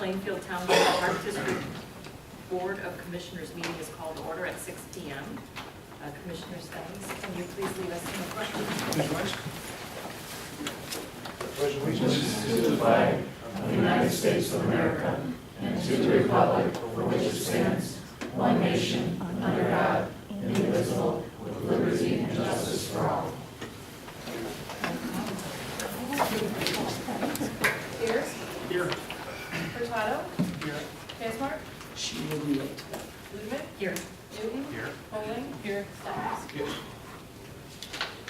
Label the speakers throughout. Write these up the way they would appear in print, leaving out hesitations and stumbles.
Speaker 1: Plainfield Township Park District Board of Commissioners meeting is called to order at 6 p.m. Commissioner Stebbins, can you please lead us in the pledge?
Speaker 2: Pledge allegiance to the flag of the United States of America and to the republic for which it stands, one nation, under God, indivisible, with liberty and justice for all.
Speaker 3: Pierce?
Speaker 2: Here.
Speaker 3: Furtado?
Speaker 2: Here.
Speaker 3: Casmark?
Speaker 2: She will be late.
Speaker 3: Ludwig?
Speaker 1: Here.
Speaker 3: Newton?
Speaker 2: Here.
Speaker 3: Bowling? Here. Stebbins?
Speaker 2: Yes.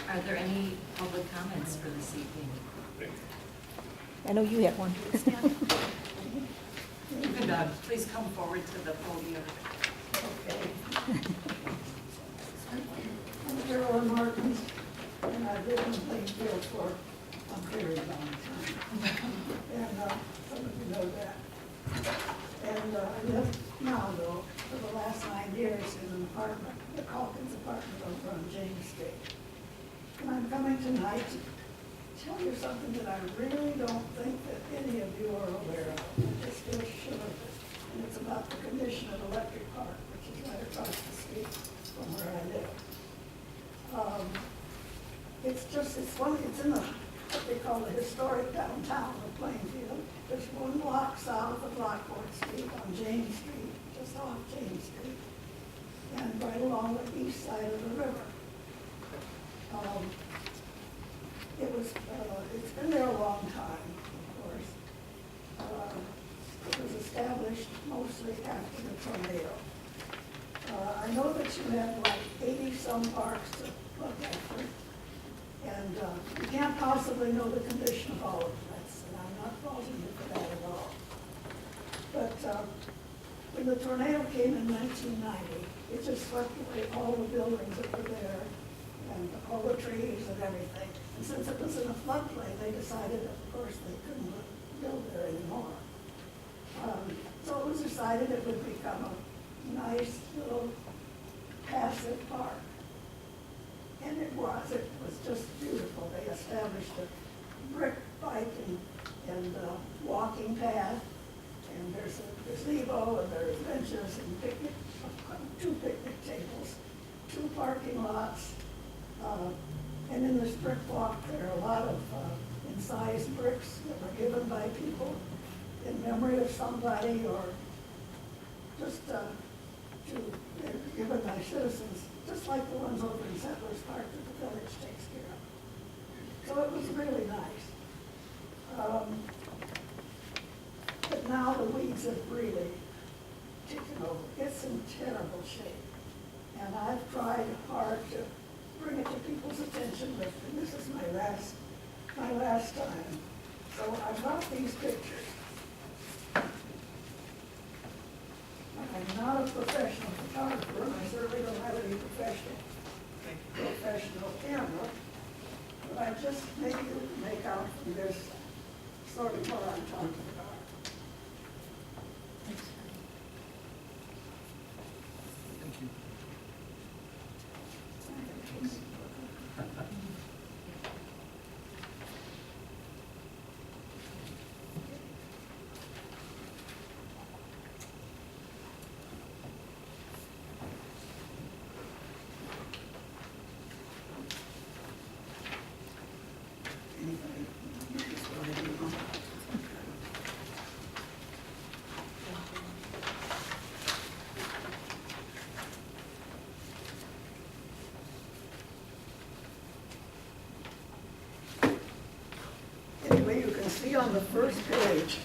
Speaker 1: Are there any public comments for this evening?
Speaker 4: I know you have one.
Speaker 1: You could please come forward to the podium.
Speaker 5: I'm Carolyn Martins, and I've lived in Plainfield for a very long time. And some of you know that. And I live now, though, for the last 9 years in an apartment, the Calkins apartment over on James Street. And I'm coming tonight to tell you something that I really don't think that any of you are aware of. I just feel sure of it. And it's about the condition of Electric Park, which is right across the street from where I live. It's in what they call the historic downtown of Plainfield. There's one block south of Lockport Street on James Street, just off James Street, and right along the east side of the river. It's been there a long time, of course. It was established mostly after the tornado. I know that you have like 80-some parks to look after, and you can't possibly know the condition of all of them, and I'm not faulting you for that at all. But when the tornado came in 1990, it just swept away all the buildings that were there, and all the trees and everything. And since it was in a floodplain, they decided, of course, they couldn't build there anymore. So it was decided it would become a nice little passive park. And it was just beautiful. They established a brick bike and walking path, and there's a gazebo, and there's benches and two picnic tables, 2 parking lots, and in this brick walk there are a lot of incised bricks that were given by people in memory of somebody, or just given by citizens, just like the ones over in Settlers Park that the village takes care of. So it was really nice. But now the weeds have really taken over. It's in terrible shape. And I've tried hard to bring it to people's attention, and this is my last time. So I brought these pictures. I'm not a professional photographer, and I certainly don't have any professional camera, but I just maybe you can make out from this sort of what I'm talking about.
Speaker 2: Thank you.
Speaker 5: Anyway, you can see on the first page,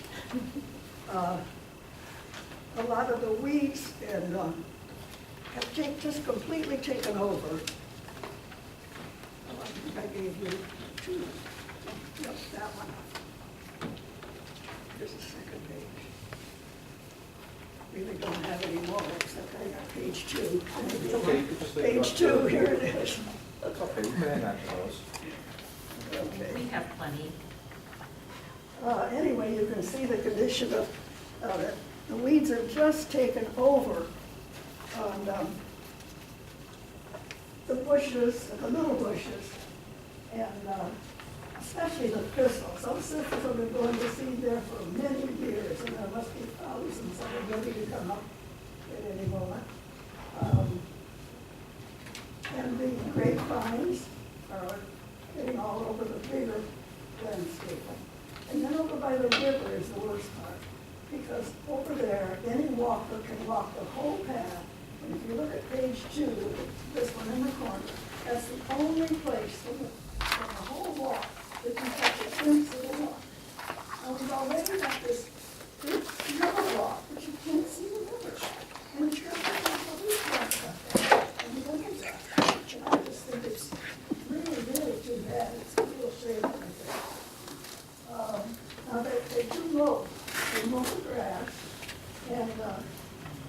Speaker 5: a lot of the weeds and have just completely taken over. I think I gave you 2. Yep, that one. Here's the second page. Really don't have any more, except I got page 2.
Speaker 6: Okay, you can just leave it
Speaker 5: Page
Speaker 6: up
Speaker 5: 2,
Speaker 6: to-
Speaker 5: here it is.
Speaker 6: That's okay, we can hang on to those.
Speaker 5: Okay.
Speaker 1: We have plenty.
Speaker 5: Anyway, you can see the condition of it. The weeds have just taken over on the bushes, the little bushes, and especially the thistles. Those thistles have been going to seed there for many years, and there must be ready to come up at any moment. Um, And the grapevines are getting all over the bigger landscape. And then over by the river is the worst part, because over there, any walker can walk the whole path. And if you look at page 2, this one in the corner, that's the only place from the whole walk that you catch a glimpse of the walk. Now, we've already got this big river walk, but you can't see the river. And it's got the police walks up there, and you look at that. And I just think it's really, really too bad. It's a real shame, I think. Now, they do mow. They mow the grass, and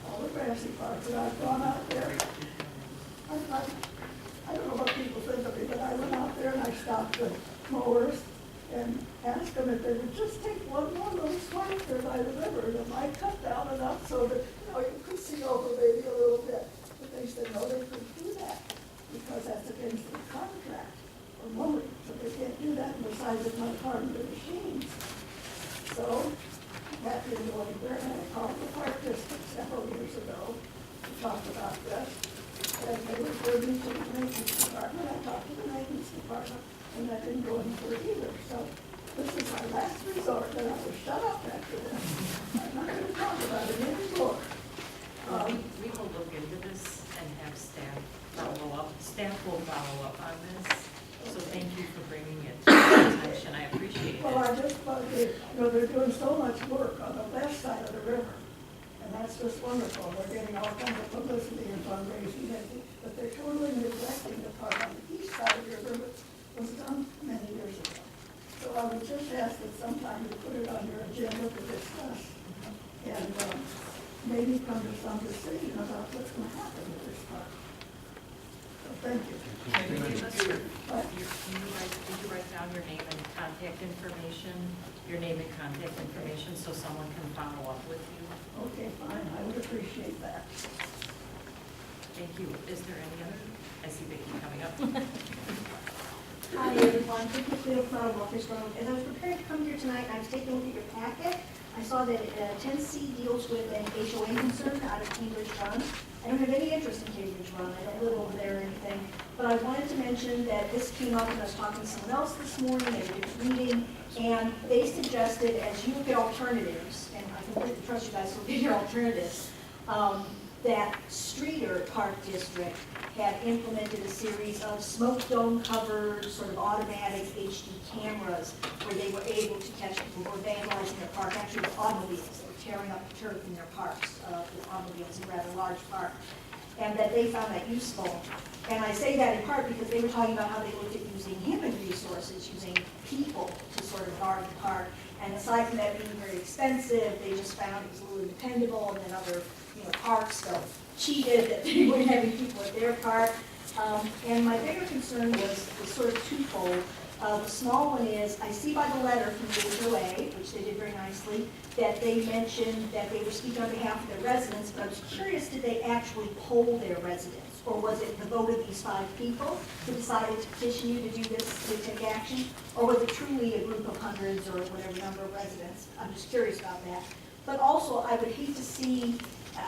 Speaker 5: all the grassy parts, and I've gone out there. I don't know what people think of me, but I went out there and I stopped the mowers and asked them if they would just take one more little swipe there by the river, and it might cut down enough so that, you could see over maybe a little bit. But they said, no, they couldn't do that, because that's against the contract for mowing, so they can't do that, and besides it might harm the machines. So, that didn't go anywhere, and I called the park district several years ago to talk about this. And they referred me to the maintenance department. I talked to the maintenance department, and that didn't go anywhere either. So this is my last resort, and I will shut up after this. I'm not going to talk about it anymore.
Speaker 1: We will look into this and have staff follow up. Staff will follow up on this. So thank you for bringing it to our attention. I appreciate
Speaker 5: Well, I
Speaker 1: it.
Speaker 5: just thought they're doing so much work on the left side of the river. And that's just wonderful. They're getting all kinds of publicity and fundraising, but they're totally neglecting the part on the east side of the river, which was done many years ago. So I would just ask that sometime you put it on your agenda to discuss, and maybe come to some decision about what's going to happen with this part. So thank you.
Speaker 1: Can you give us your,
Speaker 5: What?
Speaker 1: did you write down your name and contact information? Your name and contact information so someone can follow up with you?
Speaker 5: Okay, fine. I would appreciate that.
Speaker 1: Thank you. Is there any other? I see Vicki coming up.
Speaker 7: Hi everyone, Vicki Field from Walker's Road. As I was preparing to come here tonight, I was taking a look at your packet. I saw that 10C deals with an HOA concern out of Cambridge Run. I don't have any interest in Cambridge Run. I don't live over there or anything. But I wanted to mention that this came up when I was talking to someone else this morning at a different meeting, and they suggested, as you look at alternatives, and I completely trust you guys to look at your alternatives, that Streeter Park District had implemented a series of smoke dome covered, sort of automatic HD cameras where they were able to catch people who were vandalizing their park, actually with automobiles. They were tearing up the turf in their parks with automobiles in a rather large park, and that they found that useful. And I say that in part because they were talking about how they looked at using human resources, using people to sort of guard the park. And aside from that being very expensive, they just found it was a little independable, and then other parks felt cheated that they weren't having people at their park. And my bigger concern was sort of twofold. The small one is, I see by the letter from the HOA, which they did very nicely, that they mentioned that they were speaking on behalf of their residents, but I was curious, did they actually poll their residents? Or was it the vote of these 5 people who decided to petition you to do this, to take action? Or was it truly a group of hundreds or whatever number of residents? I'm just curious about that. But also, I would hate to see,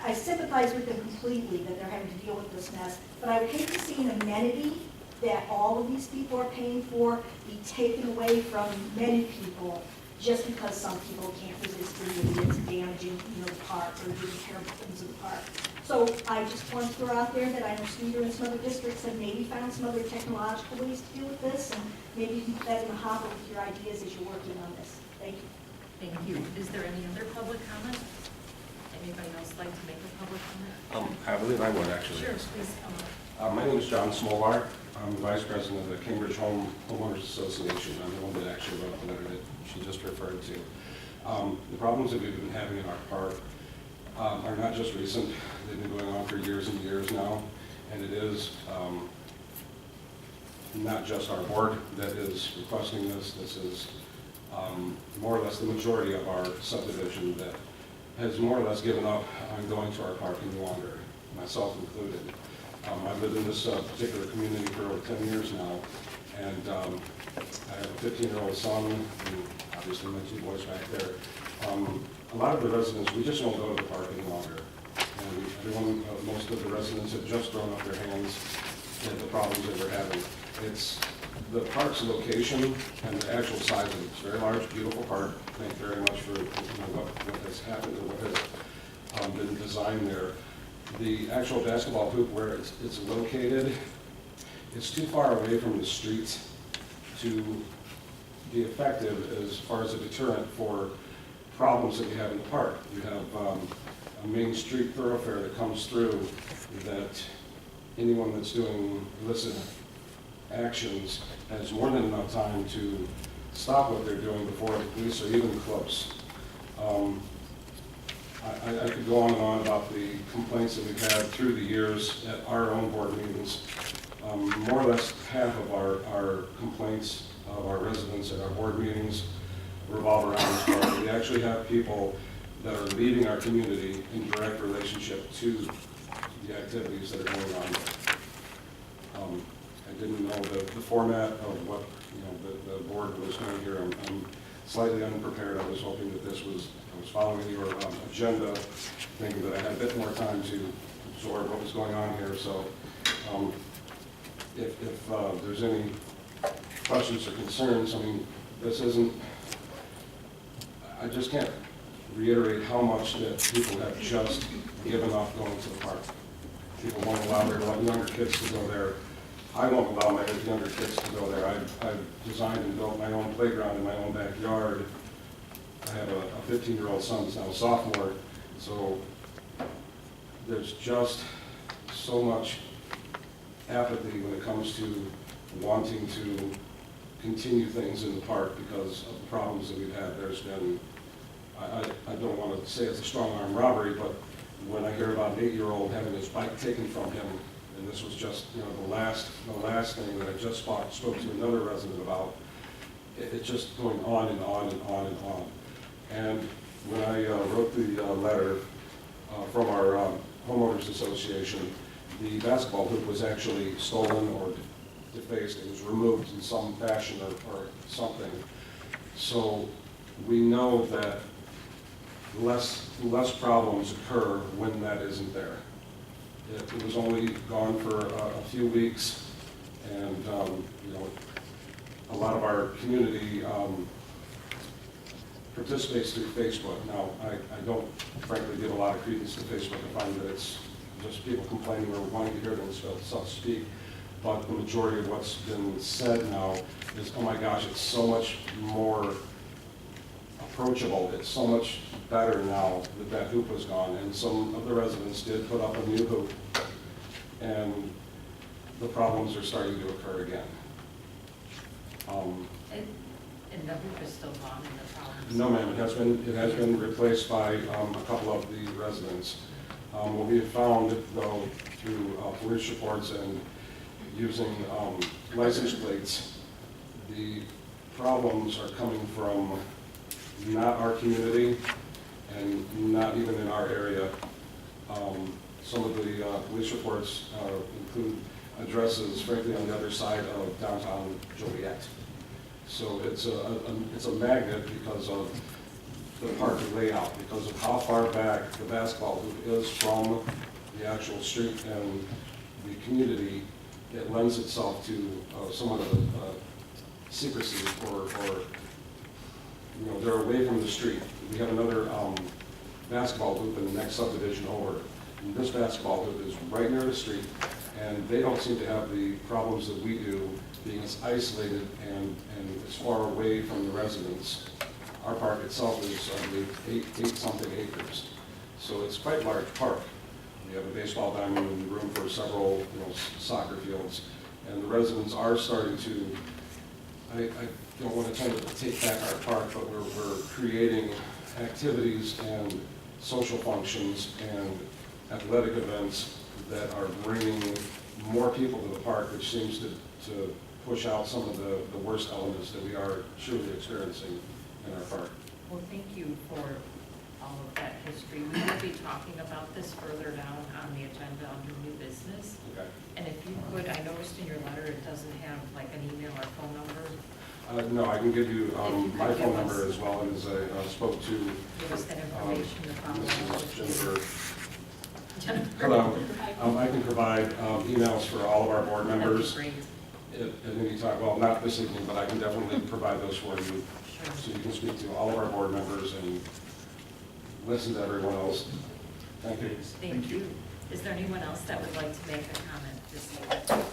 Speaker 7: I sympathize with them completely that they're having to deal with this mess, but I would hate to see an amenity that all of these people are paying for be taken away from many people just because some people can't resist doing it, damaging the park or doing terrible things in the park. So I just want to throw out there that I know Streeter and some other districts have maybe found some other technological ways to deal with this, and maybe you can put that in the hopper with your ideas as you're working on this. Thank you.
Speaker 1: Thank you. Is there any other public comment? Anybody else like to make a public comment?
Speaker 8: I believe I would, actually.
Speaker 1: Sure, please come up.
Speaker 8: My name is John Smolar. I'm the Vice President of the Cambridge Homeowners Association. I'm the one that actually wrote the letter that she just referred to. The problems that we've been having in our park are not just recent. They've been going on for years and years now, and it is not just our board that is requesting this. This is more or less the majority of our subdivision that has more or less given up on going to our park any longer, myself included. I've lived in this particular community for over 10 years now, and I have a 15-year-old son, and obviously my 2 boys back there. a lot of the residents, we just won't go to the park any longer. And everyone, most of the residents have just thrown up their hands at the problems that we're having. It's the park's location and the actual size of it. It's a very large, beautiful park. Thank you very much for what has happened and what has been designed there. The actual basketball hoop where it's located, it's too far away from the streets to be effective as far as a deterrent for problems that we have in the park. You have a main street thoroughfare that comes through that anyone that's doing illicit actions has more than enough time to stop what they're doing before the police are even close. I could go on and on about the complaints that we've had through the years at our own board meetings. More or less half of our complaints of our residents at our board meetings revolve around this park. We actually have people that are leading our community in direct relationship to the activities that are going on there. I didn't know the format of what the board was doing here. I'm slightly unprepared. I was hoping that I was following your agenda, thinking that I had a bit more time to absorb what was going on here. So if there's any questions or concerns, I mean, this isn't, I just can't reiterate how much that people have just given up going to the park. People won't allow their younger kids to go there. I won't allow my younger kids to go there. I've designed and built my own playground in my own backyard. I have a 15-year-old son who's now a sophomore, so there's just so much apathy when it comes to wanting to continue things in the park because of the problems that we've had. There's been, I don't want to say it's a strong arm robbery, but when I hear about an 8-year-old having his bike taken from him, and this was just the last thing that I just spoke to another resident about, it's just going on and on and on and on. And when I wrote the letter from our homeowners association, the basketball hoop was actually stolen or defaced. It was removed in some fashion or something. So we know that less problems occur when that isn't there. It was only gone for a few weeks, and a lot of our community participates through Facebook. Now, I don't frankly give a lot of credence to Facebook. I find that it's just people complaining or wanting to hear themselves speak. But the majority of what's been said now is, oh my gosh, it's so much more approachable. It's so much better now that that hoop was gone. And some of the residents did put up a new hoop, and the problems are starting to occur again.
Speaker 1: And the hoop is still gone and the problems?
Speaker 8: No, ma'am, it has been replaced by a couple of the residents. What we have found, though, through police reports and using license plates, the problems are coming from not our community and not even in our area. Some of the police reports include addresses, frankly, on the other side of downtown Joliet. So it's a magnet because of the park layout, because of how far back the basketball hoop is from the actual street and the community. It lends itself to somewhat of a secrecy, or they're away from the street. We have another basketball hoop in the next subdivision over. And this basketball hoop is right near the street, and they don't seem to have the problems that we do, being as isolated and as far away from the residents. Our park itself is, I believe, eight something acres. So it's quite a large park. We have a baseball diamond and room for several soccer fields. And the residents are starting to, I don't want to tell them to take back our park, but we're creating activities and social functions and athletic events that are bringing more people to the park, which seems to push out some of the worst elements that we are truly experiencing in our park.
Speaker 1: Well, thank you for all of that history. We will be talking about this further down on the agenda under new business.
Speaker 8: Okay.
Speaker 1: And if you could, I noticed in your letter it doesn't have like an email or phone number.
Speaker 8: No, I can give you my phone number as well, as I spoke to
Speaker 1: Give us that information to follow up
Speaker 8: Mrs.
Speaker 1: with.
Speaker 8: Jennifer. Hello. I can provide emails for all of our board members
Speaker 1: That'd be
Speaker 8: at any time. Well, not this evening, but I can definitely provide those for you.
Speaker 1: great. Sure.
Speaker 8: So you can speak to all of our board members and listen to everyone else. Thank you.
Speaker 1: Thank you. Is there anyone else that would like to make a comment this evening?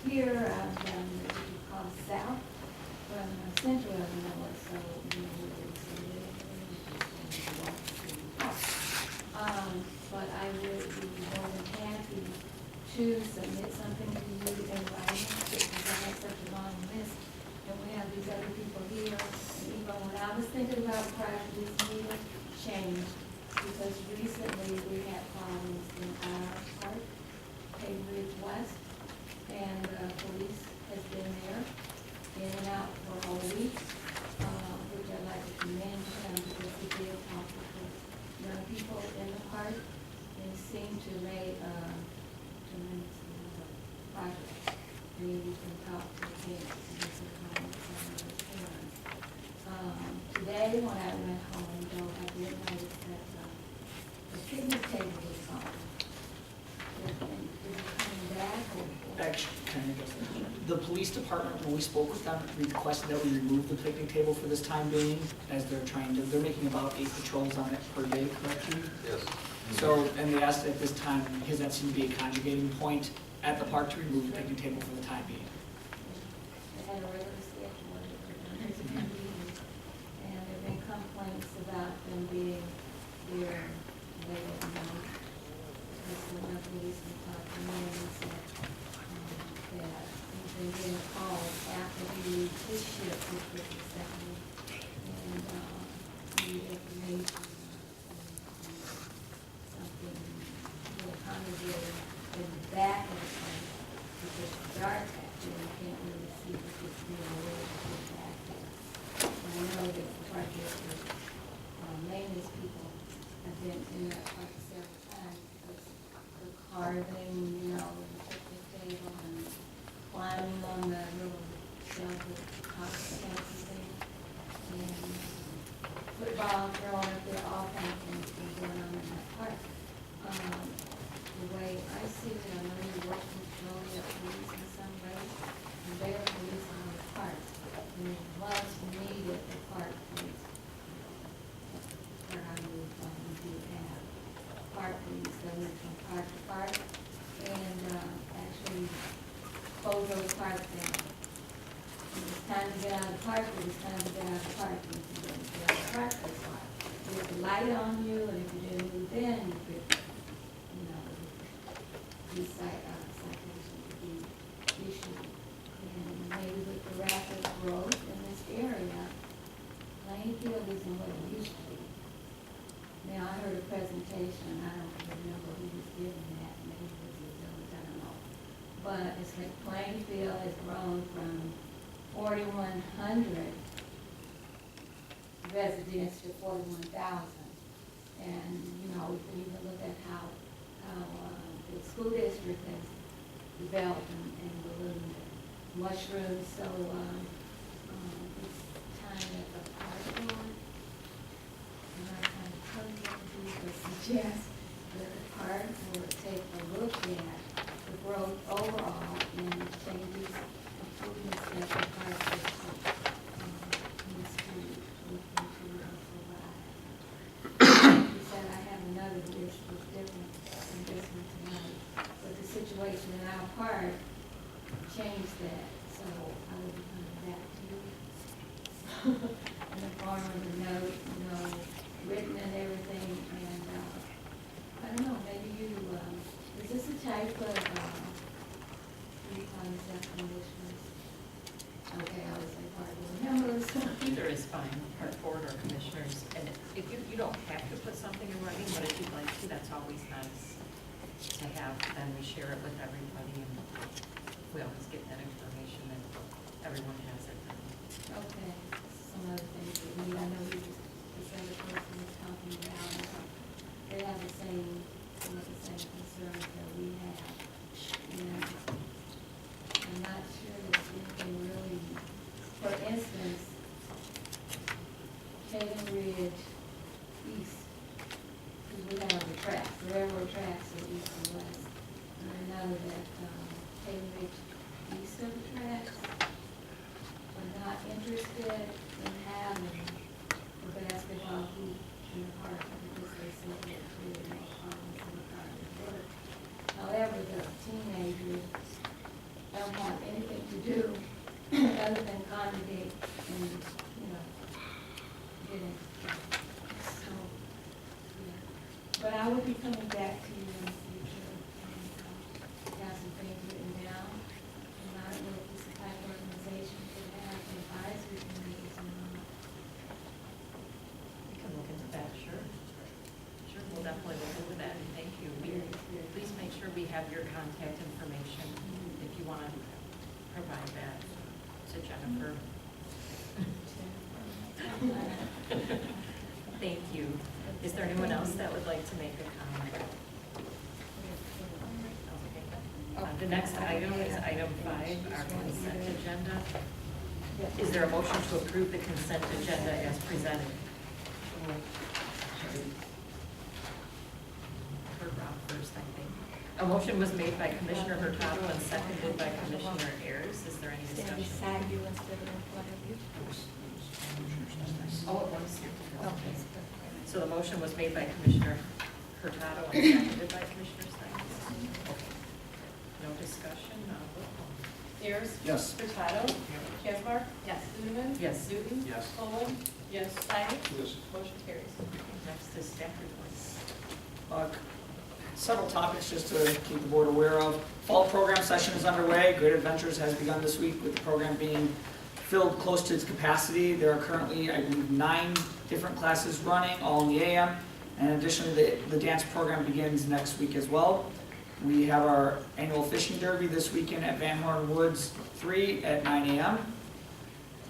Speaker 9: Here, I'm down called south from central Illinois, so but I would be more than happy to submit something to you in writing, because I have such a long list, and we have these other people here. And even when I was thinking about prior to this meeting, changed, because recently we had problems in our park, Cambridge West, and police has been there in and out for a whole week, which I'd like to commend them because they did talk with young people in the park and seem to make tremendous progress. And you can talk to the kids and get some comments on those parents. Today, when I went home, though, I did notice that the picnic table was gone. Is it coming back or?
Speaker 10: Actually, can I address that? The police department, when we spoke with them, requested that we remove the picnic table for this time being, as they're making about 8 patrols on it per day, correct, Chief?
Speaker 6: Yes.
Speaker 10: So, and they asked at this time, because that seemed to be a conjugating point at the park, to remove the picnic table for the time being.
Speaker 9: They had a regular schedule, and there've been complaints about them being there late at night. Because the police and talked to me and said that he's been getting calls after he leaves his shift, which was the second, and need information, something more congregating in the back of the place, because it's dark back there, you can't really see what's being arranged back there. And I know that the park district, maintenance people have been in that park several times, because the carving, you know, the picnic table and climbing on the little shelf with fences thing, and football throwing up there, all kinds of things been going on in that park. The way I see it, I know you work with Julia police in some ways, and they're police on the park. And it was needed the park police. Where I move from, we do have park police that move from park to park, and actually close those parks down. When it's time to get out of the park, it's time to get out of the park. And if you don't get out of the park, that's why. There's a light on you, and if you didn't move in, you could, you know, these citations would be issued. And maybe with the rapid growth in this area, Plainfield isn't what it used to be. Now, I heard a presentation, I don't remember who was giving that, maybe it was the village, I don't know. But it's like Plainfield has grown from 4,100 residents to 41,000. And, you know, we can even look at how the school district has developed and ballooned, mushrooms, so it's time that the park board, I'm not trying to tell you what to do, but suggest that the park board take a look at the growth overall and changes, improvements that the park district needs to look into and provide. He said I have another list that's different from this one tonight, but the situation in our park changed that, so I will be coming back to you in the form of a note, you know, written and everything, and I don't know, maybe you, is this a type of, commissioners? Okay, I was like, part of the members.
Speaker 1: Either is fine, park board or commissioners, and if you don't have to put something in writing, but if you'd like to, that's always nice to have, then we share it with everybody, and we always get that information that everyone has it.
Speaker 9: Okay, some other things that we, I know we just, this other person was talking about, they have the same, some of the same concerns that we have. And I'm not sure that anything really, for instance, Tatum Ridge East, because we have the tracks, the railroad tracks are east and west. And I know that, Tatum Ridge east of the tracks are not interested in having the basketball hoop in the park because they said that it created more problems in the park. However, the teenagers don't have anything to do other than congregate and, you know, get in. So, yeah. But I will be coming back to you in the future and have some things written down. And I don't know if this type of organization could have advisory committees or not.
Speaker 1: We can look into that, sure. Sure, we'll definitely look into that, and thank you. Please make sure we have your contact information if you want to provide that to Jennifer. Thank you. Is there anyone else that would like to make a comment? Okay. The next item is item 5, our consent agenda. Is there a motion to approve the consent agenda as presented? For Rob first, I think. A motion was made by Commissioner Hurtado and seconded by Commissioner Ayers. Is there any
Speaker 4: Stand
Speaker 1: discussion?
Speaker 4: beside you instead of in front of you.
Speaker 1: Oh, it was.
Speaker 4: Okay.
Speaker 1: So the motion was made by Commissioner Hurtado and seconded by Commissioner Steins. Okay. No discussion, roll call.
Speaker 3: Ayers?
Speaker 10: Yes.
Speaker 3: Hurtado? Casbar?
Speaker 1: Yes.
Speaker 3: Ludeman?
Speaker 1: Yes.
Speaker 3: Newton?
Speaker 10: Yes.
Speaker 3: Colon? Yes. Stein?
Speaker 6: Yes.
Speaker 3: Motion carries.
Speaker 1: Next is staff reports.
Speaker 10: Several topics just to keep the board aware of. Fall program session is underway. Great Adventures has begun this week with the program being filled close to its capacity. There are currently, I believe, 9 different classes running, all in the AM. And additionally, the dance program begins next week as well. We have our annual fishing derby this weekend at Van Horn Woods 3 at 9 a.m.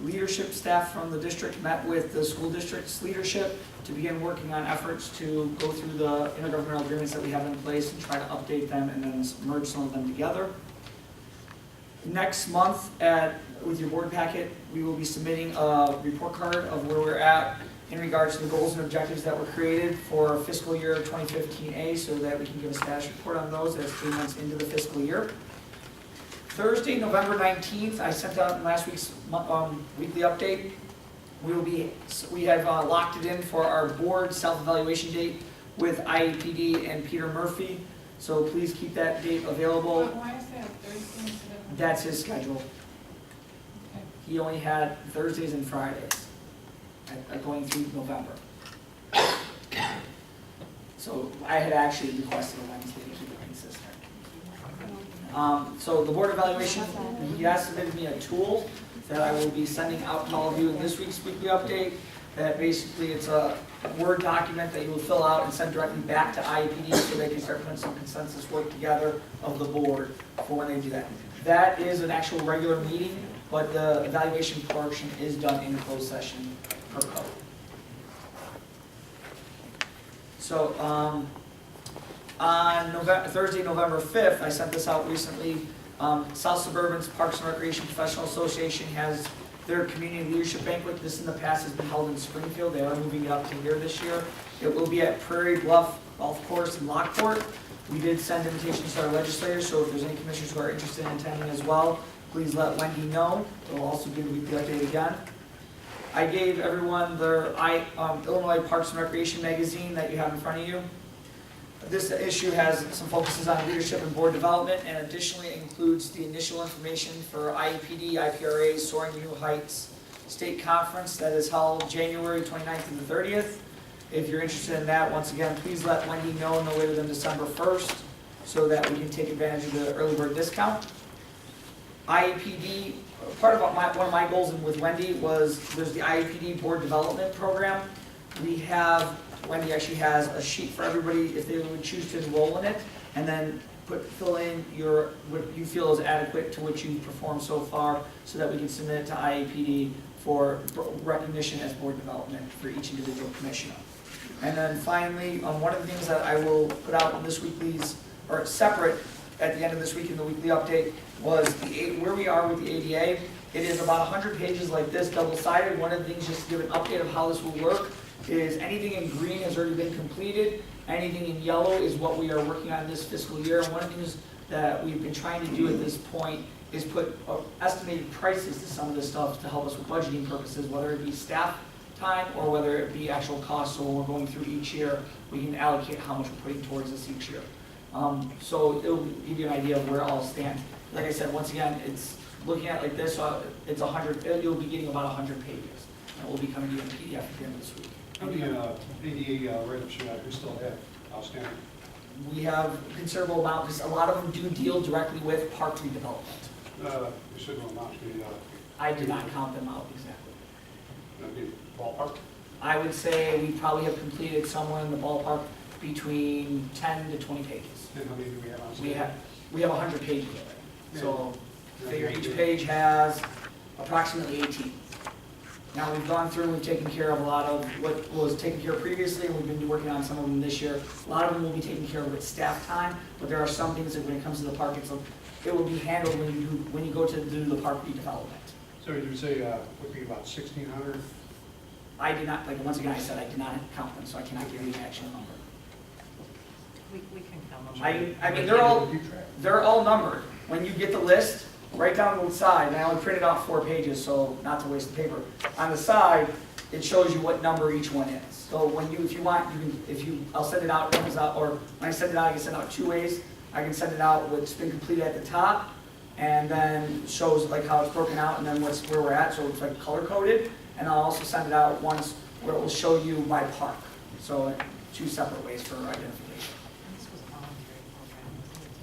Speaker 10: Leadership staff from the district met with the school district's leadership to begin working on efforts to go through the intergovernmental agreements that we have in place and try to update them and then merge some of them together. Next month, with your board packet, we will be submitting a report card of where we're at in regards to the goals and objectives that were created for fiscal year 2015A so that we can give a status report on those as 3 months into the fiscal year. Thursday, November 19th, I sent out in last week's weekly update. We have locked it in for our board self-evaluation date with IEPD and Peter Murphy. So please keep that date available.
Speaker 3: Why is that Thursday instead of?
Speaker 10: That's his schedule. He only had Thursdays and Fridays going through November. So I had actually requested a Wednesday to keep it consistent. So the board evaluation, he has submitted me a tool that I will be sending out to all of you in this week's weekly update. That basically it's a Word document that you will fill out and send directly back to IEPD so they can start putting some consensus work together of the board for when they do that. That is an actual regular meeting, but the evaluation portion is done in closed session per code. So on Thursday, November 5th, I sent this out recently. South Suburban's Parks and Recreation Professional Association has their community leadership banquet. This in the past has been held in Springfield. They are moving it up to here this year. It will be at Prairie Bluff Golf Course in Lockport. We did send invitations to our legislators, so if there's any commissioners who are interested in attending as well, please let Wendy know. We'll also do a weekly update again. I gave everyone their Illinois Parks and Recreation magazine that you have in front of you. This issue has some focuses on leadership and board development, and additionally includes the initial information for IEPD, IPRA's Soaring to New Heights State Conference that is held January 29th to the 30th. If you're interested in that, once again, please let Wendy know no later than December 1st so that we can take advantage of the early bird discount. IEPD, part of one of my goals with Wendy was there's the IEPD Board Development Program. Wendy actually has a sheet for everybody if they would choose to enroll in it, and then fill in what you feel is adequate to what you've performed so far so that we can submit it to IEPD for recognition as board development for each individual commissioner. And then finally, one of the things that I will put out in this weekly's, or separate at the end of this week in the weekly update, was where we are with the ADA. It is about 100 pages like this, double-sided. One of the things, just to give an update of how this will work, is anything in green has already been completed. Anything in yellow is what we are working on this fiscal year. And one of the things that we've been trying to do at this point is put estimated prices to some of this stuff to help us with budgeting purposes, whether it be staff time or whether it be actual costs. So when we're going through each year, we can allocate how much we're putting towards this each year. So it'll give you an idea of where it all stands. Like I said, once again, it's looking at like this, it's 100, you'll be getting about 100 pages. And it will be coming to you in PDF at the end of this week.
Speaker 11: How many ADA write-ups we still have outstanding?
Speaker 10: We have a considerable amount, because a lot of them do deal directly with park redevelopment.
Speaker 11: You said no amount,
Speaker 10: I did not count them out exactly.
Speaker 11: maybe ballpark?
Speaker 10: I would say we probably have completed somewhere in the ballpark between 10 to 20 pages.
Speaker 11: And how many do we have outstanding?
Speaker 10: We have 100 pages of it. So figure each page has approximately 18. Now we've gone through and we've taken care of a lot of what was taken care of previously, and we've been working on some of them this year. A lot of them will be taken care of with staff time, but there are some things that when it comes to the park, it will be handled when you go to do the park redevelopment.
Speaker 11: So you would say would be about 1,600?
Speaker 10: I did not, like once again I said, I did not count them, so I cannot give you the actual number.
Speaker 1: We can count them.
Speaker 10: I mean, they're all numbered. When you get the list, right down the side, and I only printed off 4 pages, so not to waste the paper. On the side, it shows you what number each one is. So when if you want, I'll send it out, or when I send it out, I can send it out 2 ways. I can send it out with it's been completed at the top, and then shows like how it's broken out, and then where we're at, so it's like color coded. And I'll also send it out once where it will show you by park. So 2 separate ways for identification.
Speaker 1: This was a voluntary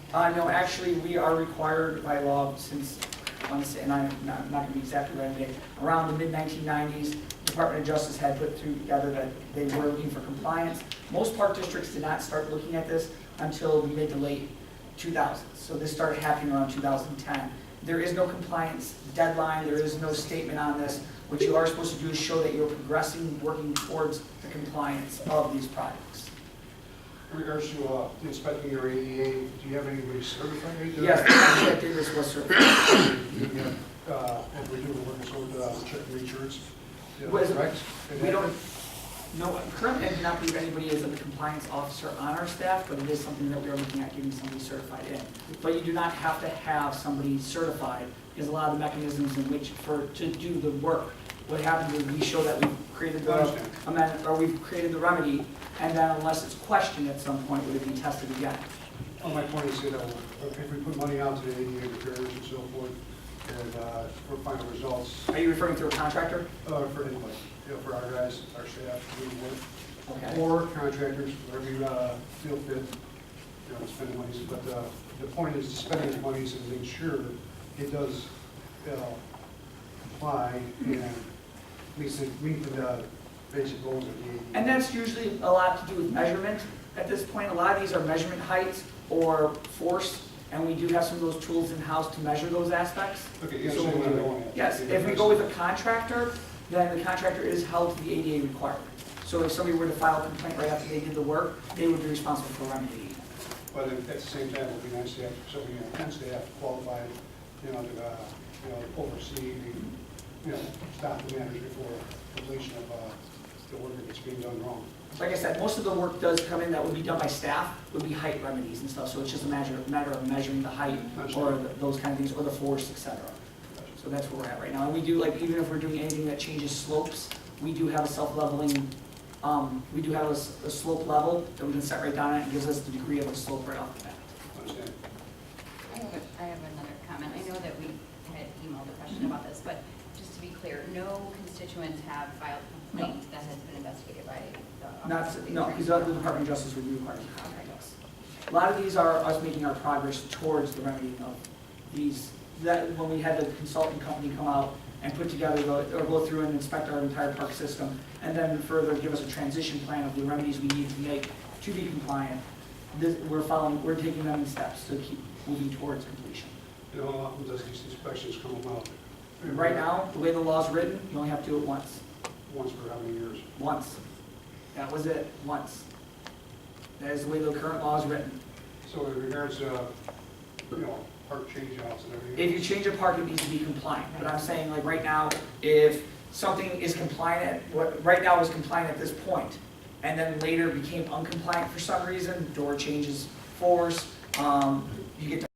Speaker 1: program.
Speaker 10: No, actually, we are required by law since, I want to say, and I'm not going to be exactly right today, around the mid-1990s, Department of Justice had put together that they were looking for compliance. Most park districts did not start looking at this until the mid to late 2000s. So this started happening around 2010. There is no compliance deadline. There is no statement on this. What you are supposed to do is show that you're progressing, working towards the compliance of these projects.
Speaker 11: In regards to inspecting your ADA, do you have anybody certified?
Speaker 10: Yes, actually, I think this was certified.
Speaker 11: If we do work with check the insurance,
Speaker 10: Was-
Speaker 11: correct?
Speaker 10: We don't, no, currently I do not believe anybody is a compliance officer on our staff, but it is something that we are looking at getting somebody certified in. But you do not have to have somebody certified, because a lot of the mechanisms in which to do the work, what happens is we show that we've created the amendment, or we've created the remedy, and then unless it's questioned at some point, would it be tested again?
Speaker 11: Well, my point is that if we put money out to the ADA repairs and so forth, and for final results,
Speaker 10: Are you referring to a contractor?
Speaker 11: for anybody, for our guys, our staff, doing work,
Speaker 10: Okay.
Speaker 11: or contractors, wherever you feel fit, spending monies. But the point is spending the monies and making sure it does comply and meet the basic goals of the ADA.
Speaker 10: And that's usually a lot to do with measurement at this point. A lot of these are measurement heights or force, and we do have some of those tools in-house to measure those aspects.
Speaker 11: Okay, yes,
Speaker 10: So yes, if we go with a contractor, then the contractor is held to the ADA requirement. So if somebody were to file a complaint right after they did the work, they would be responsible for remedying it.
Speaker 11: But at the same time, it would be nice to have somebody on staff qualified, to oversee the, stop the matters before completion of the work that's being done wrong.
Speaker 10: Like I said, most of the work does come in that would be done by staff, would be height remedies and stuff. So it's just a matter of measuring the height or those kind of things, or the force, etc. So that's where we're at right now. And we do, like, even if we're doing anything that changes slopes, we do have a self-leveling, we do have a slope level that we can set right down on it. It gives us the degree of the slope right off the bat.
Speaker 11: Understand?
Speaker 4: I have another comment. I know that we had emailed a question about this, but just to be clear, no constituents have filed complaints that has been investigated by the Office of
Speaker 10: No, because the Department of Justice would be required to contact us. A lot of these are us making our progress towards the remedying of these. That when we had the consulting company come out and put together, or go through and inspect our entire park system, and then further give us a transition plan of the remedies we need to make to be compliant. We're taking them in steps to keep moving towards completion.
Speaker 11: How often does these inspections come about?
Speaker 10: Right now, the way the law's written, you only have to do it once.
Speaker 11: Once for how many years?
Speaker 10: Once. That was it, once. That is the way the current law is written.
Speaker 11: So in regards to, park change outs and everything?
Speaker 10: If you change a park, it needs to be compliant. But I'm saying, like, right now, if something is compliant, what right now is compliant at this point, and then later became uncompliant for some reason, door changes force, you get to